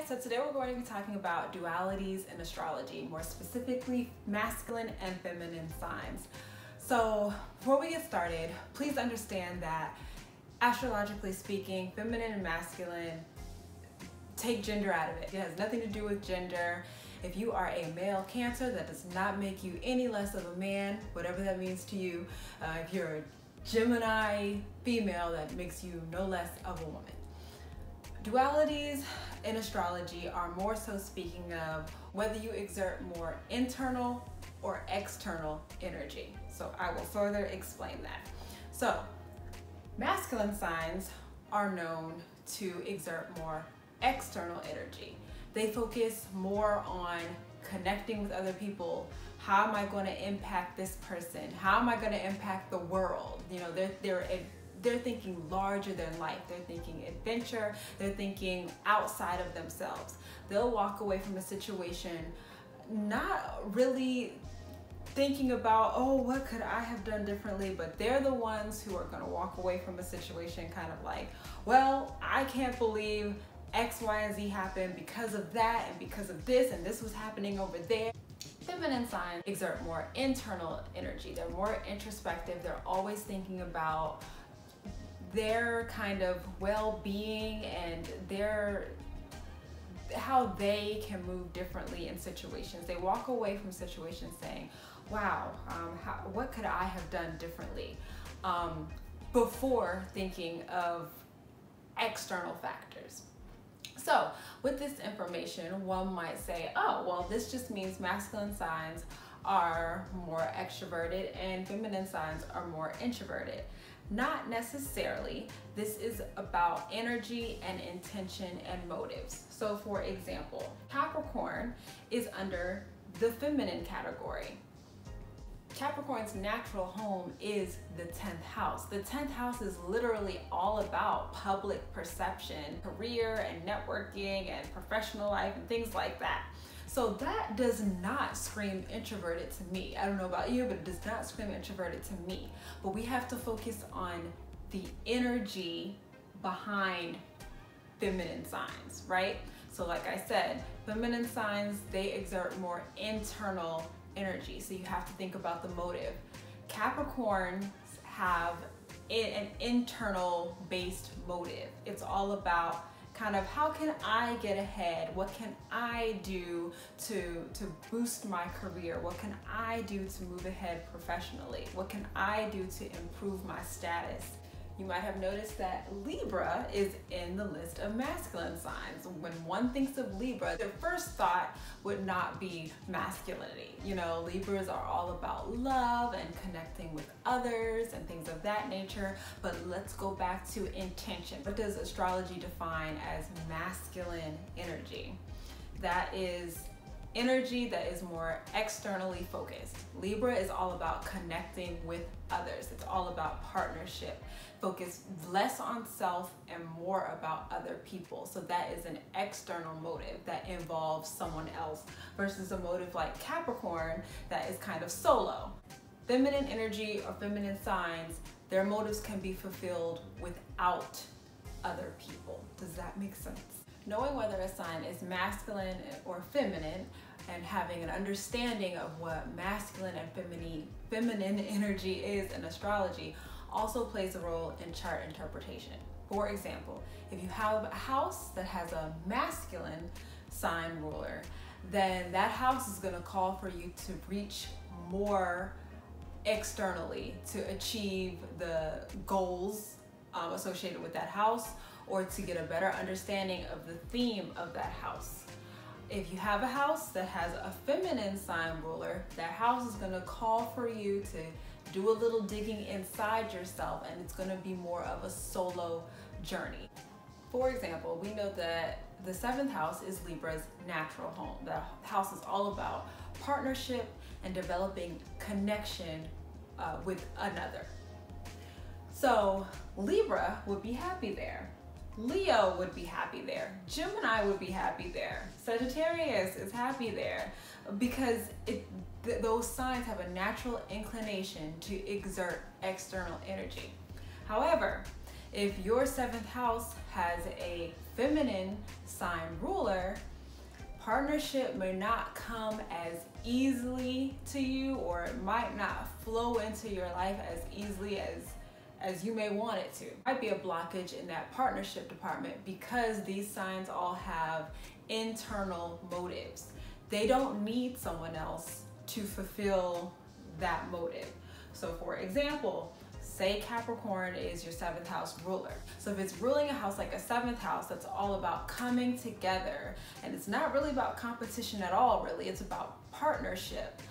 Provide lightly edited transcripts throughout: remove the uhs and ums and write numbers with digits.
So today we're going to be talking about dualities in astrology, more specifically masculine and feminine signs. So before we get started, please understand that astrologically speaking, feminine and masculine, take gender out of it. It has nothing to do with gender. If you are a male Cancer, that does not make you any less of a man, whatever that means to you. If you're a Gemini female, that makes you no less of a woman. Dualities in astrology are more so speaking of whether you exert more internal or external energy. So I will further explain that. So masculine signs are known to exert more external energy. They focus more on connecting with other people. How am I going to impact this person? How am I going to impact the world? You know, they're thinking larger than life. They're thinking adventure. They're thinking outside of themselves. They'll walk away from a situation not really thinking about, oh, what could I have done differently? But they're the ones who are going to walk away from a situation kind of like, well, I can't believe X, Y, and Z happened because of that and because of this, and this was happening over there. Feminine signs exert more internal energy. They're more introspective. They're always thinking about their kind of well-being and how they can move differently in situations. They walk away from situations saying, wow, what could I have done differently, before thinking of external factors. So with this information, one might say, oh, well, this just means masculine signs are more extroverted and feminine signs are more introverted. Not necessarily. This is about energy and intention and motives. So for example, Capricorn is under the feminine category. Capricorn's natural home is the 10th house. The 10th house is literally all about public perception, career and networking and professional life and things like that. So that does not scream introverted to me. I don't know about you, but it does not scream introverted to me. But we have to focus on the energy behind feminine signs, right? So like I said, feminine signs, they exert more internal energy. So you have to think about the motive. Capricorns have an internal based motive. It's all about kind of how can I get ahead? What can I do to boost my career? What can I do to move ahead professionally? What can I do to improve my status? You might have noticed that Libra is in the list of masculine signs. When one thinks of Libra, their first thought would not be masculinity. You know, Libras are all about love and connecting with others and things of that nature. But let's go back to intention. What does astrology define as masculine energy? That is energy that is more externally focused. Libra is all about connecting with others. It's all about partnership. Focus less on self and more about other people. So that is an external motive that involves someone else versus a motive like Capricorn that is kind of solo. Feminine energy or feminine signs, their motives can be fulfilled without other people. Does that make sense? Knowing whether a sign is masculine or feminine and having an understanding of what masculine and feminine energy is in astrology also plays a role in chart interpretation. For example, if you have a house that has a masculine sign ruler, then that house is going to call for you to reach more externally to achieve the goals associated with that house, or to get a better understanding of the theme of that house. If you have a house that has a feminine sign ruler, that house is going to call for you to do a little digging inside yourself, and it's going to be more of a solo journey. For example, we know that the 7th house is Libra's natural home. The house is all about partnership and developing connection with another. So Libra would be happy there. Leo would be happy there. Gemini would be happy there. Sagittarius is happy there because those signs have a natural inclination to exert external energy. However, if your 7th house has a feminine sign ruler, partnership may not come as easily to you, or it might not flow into your life as easily as you may want it to. Might be a blockage in that partnership department because these signs all have internal motives. They don't need someone else to fulfill that motive. So for example, say Capricorn is your 7th house ruler. So if it's ruling a house like a 7th house, that's all about coming together. And it's not really about competition at all, really. It's about partnership.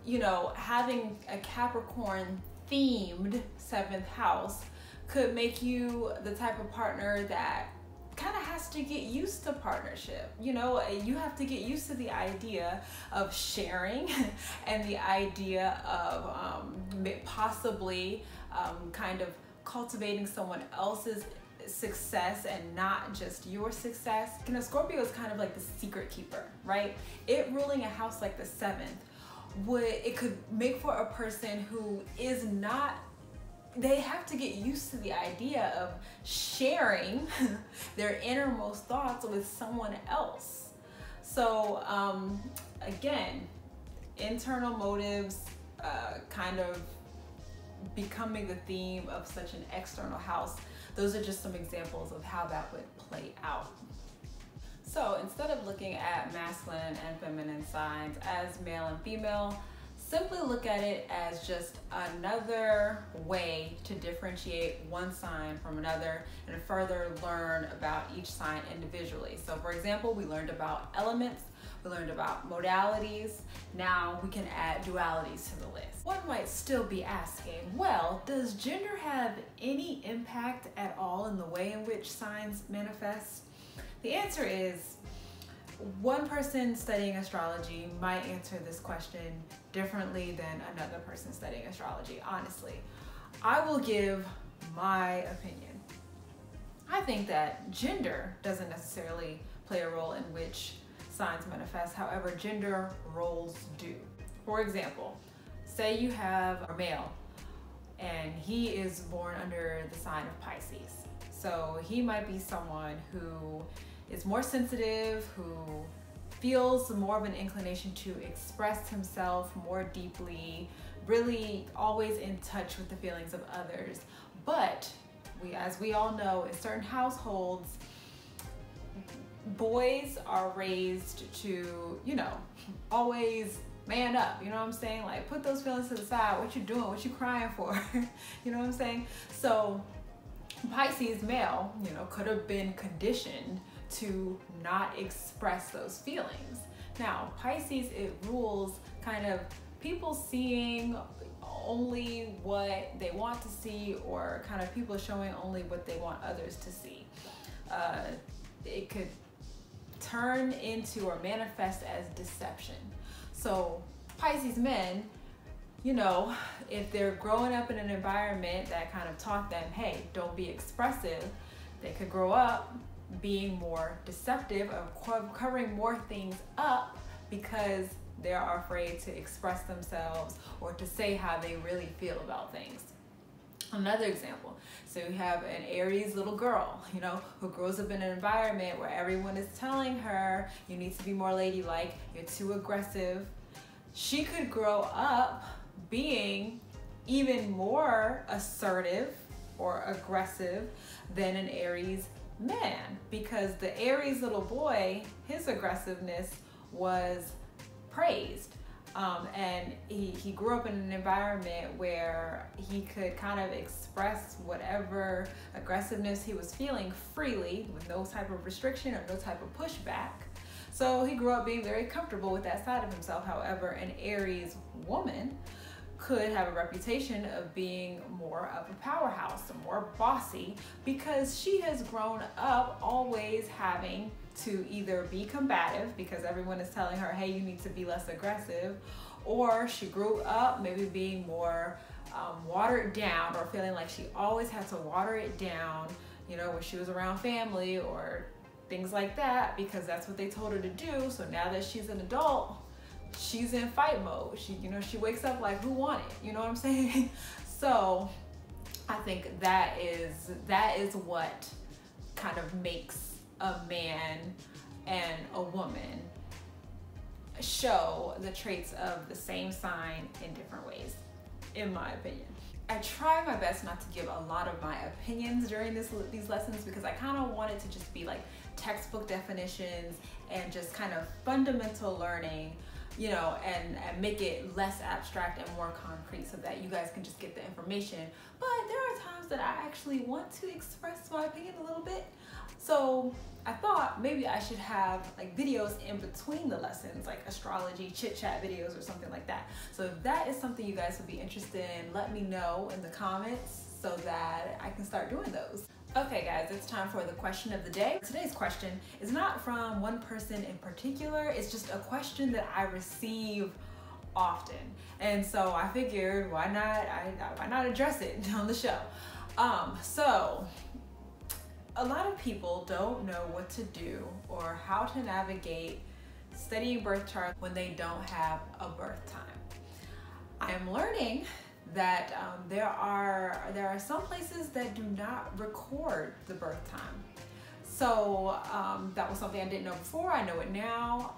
You know, having a Capricorn themed 7th house could make you the type of partner that kind of has to get used to partnership. You know, you have to get used to the idea of sharing and the idea of possibly kind of cultivating someone else's success and not just your success. You know, Scorpio is kind of like the secret keeper, right? It ruling a house like the 7th it could make for a person who is not, they have to get used to the idea of sharing their innermost thoughts with someone else. So again, internal motives kind of becoming the theme of such an external house. Those are just some examples of how that would play out. So instead of looking at masculine and feminine signs as male and female, simply look at it as just another way to differentiate one sign from another and further learn about each sign individually. So for example, we learned about elements, we learned about modalities. Now we can add dualities to the list. One might still be asking, well, does gender have any impact at all in the way in which signs manifest? The answer is, one person studying astrology might answer this question differently than another person studying astrology, honestly. I will give my opinion. I think that gender doesn't necessarily play a role in which signs manifest, however, gender roles do. For example, say you have a male and he is born under the sign of Pisces. So he might be someone who is more sensitive, who feels more of an inclination to express himself more deeply, really always in touch with the feelings of others. But as we all know, in certain households, boys are raised to, you know, always man up, you know what I'm saying? Like, put those feelings to the side. What you doing? What you crying for? You know what I'm saying? So Pisces male, you know, could have been conditioned to not express those feelings. Now, Pisces, it rules kind of people seeing only what they want to see, or kind of people showing only what they want others to see. It could turn into or manifest as deception. So Pisces men, you know, if they're growing up in an environment that kind of taught them, hey, don't be expressive, they could grow up being more deceptive, of covering more things up because they are afraid to express themselves or to say how they really feel about things. Another example, so you have an Aries little girl, you know, who grows up in an environment where everyone is telling her, you need to be more ladylike, you're too aggressive. She could grow up being even more assertive or aggressive than an Aries man, because the Aries little boy, his aggressiveness was praised. And he grew up in an environment where he could kind of express whatever aggressiveness he was feeling freely with no type of restriction or no type of pushback. So he grew up being very comfortable with that side of himself. However, an Aries woman could have a reputation of being more of a powerhouse, more bossy, because she has grown up always having to either be combative because everyone is telling her, hey, you need to be less aggressive, or she grew up maybe being more watered down, or feeling like she always had to water it down, you know, when she was around family or things like that, because that's what they told her to do. So now that she's an adult, she's in fight mode. She wakes up like, who won it? You know what I'm saying? So I think that is what kind of makes a man and a woman show the traits of the same sign in different ways, in my opinion. I try my best not to give a lot of my opinions during these lessons because I kind of want it to just be like textbook definitions and just kind of fundamental learning, you know, and make it less abstract and more concrete so that you guys can just get the information. But there are times that I actually want to express my opinion a little bit. So I thought maybe I should have like videos in between the lessons, like astrology, chit chat videos or something like that. So if that is something you guys would be interested in, let me know in the comments so that I can start doing those. Okay guys, it's time for the question of the day. Today's question is not from one person in particular, it's just a question that I receive often. And so I figured why not address it on the show. So a lot of people don't know what to do or how to navigate studying birth charts when they don't have a birth time. I am learning that there are some places that do not record the birth time. So that was something I didn't know before. I know it now,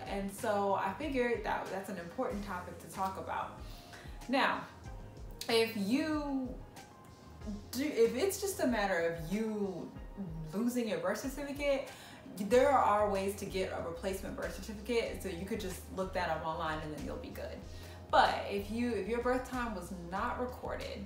and so I figured that that's an important topic to talk about. Now, if it's just a matter of you losing your birth certificate, there are ways to get a replacement birth certificate, so you could just look that up online and then you'll be good. But if your birth time was not recorded,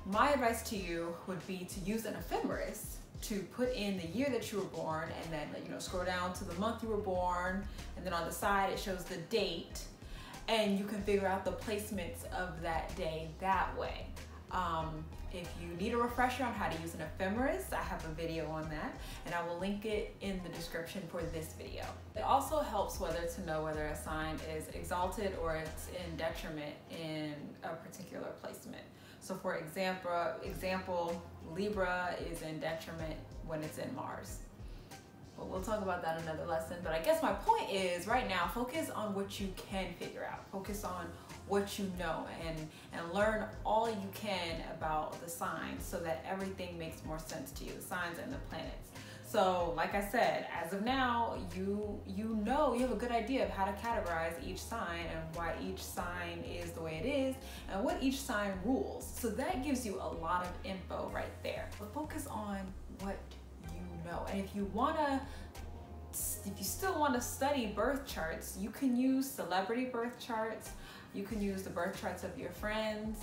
my advice to you would be to use an ephemeris to put in the year that you were born, and then, you know, scroll down to the month you were born, and then on the side it shows the date, and you can figure out the placements of that day that way. If you need a refresher on how to use an ephemeris, I have a video on that, and I will link it in the description for this video. It also helps whether to know whether a sign is exalted or it's in detriment in a particular placement. So for example, Libra is in detriment when it's in Mars. But we'll talk about that in another lesson. But I guess my point is, right now, focus on what you can figure out. Focus on what you know and learn all you can about the signs so that everything makes more sense to you, the signs and the planets. So like I said, as of now, you have a good idea of how to categorize each sign and why each sign is the way it is and what each sign rules. So that gives you a lot of info right there. But focus on what you know. And if you still want to study birth charts, you can use celebrity birth charts. You can use the birth charts of your friends,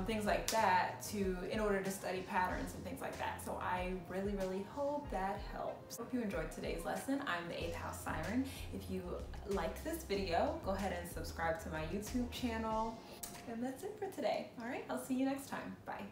things like that, in order to study patterns and things like that. So I really, really hope that helps. Hope you enjoyed today's lesson. I'm the 8th House Siren. If you liked this video, go ahead and subscribe to my YouTube channel. And that's it for today. All right, I'll see you next time. Bye.